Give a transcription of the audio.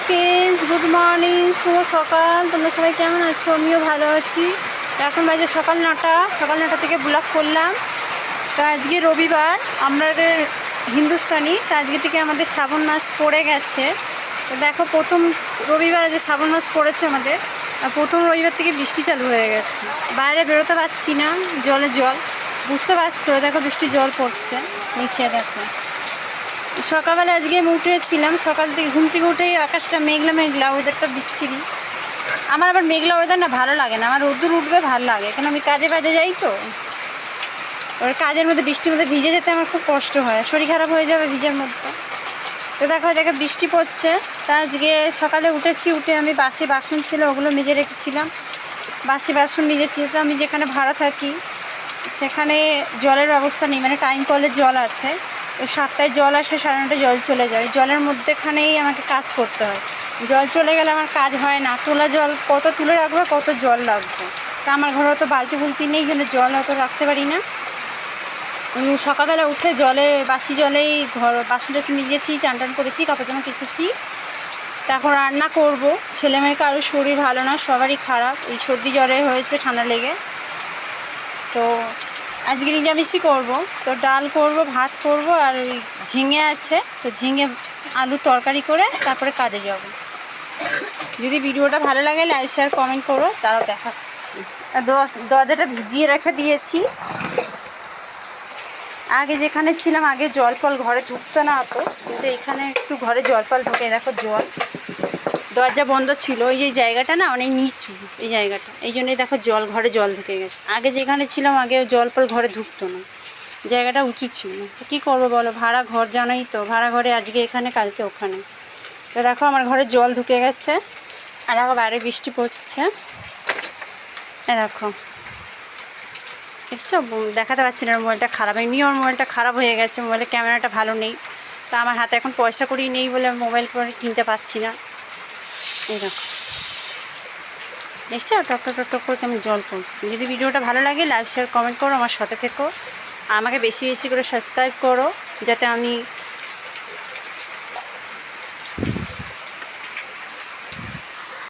Friends, good morning, শুভ সকাল। তোমরা সবাই কেমন আছো? আমিও ভালো আছি। এখন বাজে সকাল 9টা। সকাল 9টা থেকে ব্লগ করলাম। তো আজকে রবিবার, আমাদের হিন্দুস্তানি, তো আজকে থেকে আমাদের শ্রাবণ মাস পড়ে গেছে। তো দেখো, প্রথম রবিবার যে শ্রাবণ মাস পড়েছে আমাদের, আর প্রথম রবিবার থেকে বৃষ্টি চালু হয়ে গেছে। বাইরে বেরোতে পারছি না, জলে জল, বুঝতে পারছো? দেখো বৃষ্টি জল পড়ছে নিচে। দেখো সকালবেলা আজকে আমি উঠেছিলাম, সকাল থেকে ঘুম থেকে উঠেই আকাশটা মেঘলা মেঘলা, ওয়েদারটা বিচ্ছিরি। আমার আবার মেঘলা ওয়েদার না ভালো লাগে না, আমার রোদ্দুর উঠবে ভালো লাগে, কেন আমি কাজে বাজে যাই তো। এবার কাজের মধ্যে বৃষ্টির মধ্যে ভিজে যেতে আমার খুব কষ্ট হয়, শরীর খারাপ হয়ে যাবে ভিজের মধ্যে। তো দেখো বৃষ্টি পড়ছে। তা আজকে সকালে উঠেছি, উঠে আমি বাসি বাসন ছিল ওগুলো মেজে রেখেছিলাম। বাসি বাসন মেজেছি। তো আমি যেখানে ভাড়া থাকি সেখানে জলের ব্যবস্থা নেই, মানে টাইম কলের জল আছে। তো 7টায় জল আসে, 9:30টায় জল চলে যায়। জলের মধ্যেখানেই আমাকে কাজ করতে হয়। জল চলে গেলে আমার কাজ হয় না। তোলা জল কত তুলে রাখবে, কত জল লাগবে। তা আমার ঘরে তো বালতি বুলতি নেই, জন্য জল অত রাখতে পারি না। সকালবেলা উঠে বাসি জলেই বাসন টাসন মেজেছি, চান টান করেছি, কাপড় জামা কেচেছি। এখন রান্না করব। ছেলে মেয়ে কারো শরীর ভালো না, সবারই খারাপ, এই সর্দি জ্বরে হয়েছে, ঠান্ডা লেগে। তো আজকে নিরামিষই করব। তো ডাল করব, ভাত করব, আর ওই ঝিঙে আছে, তো ঝিঙে আলু তরকারি করে তারপরে কাজে যাব। যদি ভিডিওটা ভালো লাগে লাইক শেয়ার কমেন্ট করো, তারাও দেখাচ্ছি। দরজাটা ভিজিয়ে রেখে দিয়েছি। আগে যেখানে ছিলাম, আগে জল ফল ঘরে ঢুকতো না অত, কিন্তু এখানে একটু ঘরে জল ফল ঢুকে। দেখো জল, দরজা বন্ধ ছিল। ওই যে জায়গাটা না অনেক নিচু, এই জায়গাটা, এই জন্যই দেখো ঘরে জল ঢুকে গেছে। আগে যেখানে ছিলাম আগে জল ফল ঘরে ঢুকতো না, জায়গাটা উঁচু ছিল। তো কী করবো বলো, ভাড়া ঘর জানোই তো, ভাড়া ঘরে আজকে এখানে কালকে ওখানে। তো দেখো আমার ঘরে জল ঢুকে গেছে, আর দেখো বাইরে বৃষ্টি পড়ছে। দেখো দেখছো, দেখাতে পারছি না, মোবাইলটা খারাপ। এমনি আমার মোবাইলটা খারাপ হয়ে গেছে, মোবাইলের ক্যামেরাটা ভালো নেই। তা আমার হাতে এখন পয়সা করি নেই বলে মোবাইল করে কিনতে পারছি না। এই দেখো দেখছো, টক টক টক টক করে কেমন জল পড়ছে। যদি ভিডিওটা ভালো লাগে লাইক শেয়ার কমেন্ট করো, আমার সাথে থেকো, আমাকে বেশি বেশি করে সাবস্ক্রাইব করো, যাতে আমি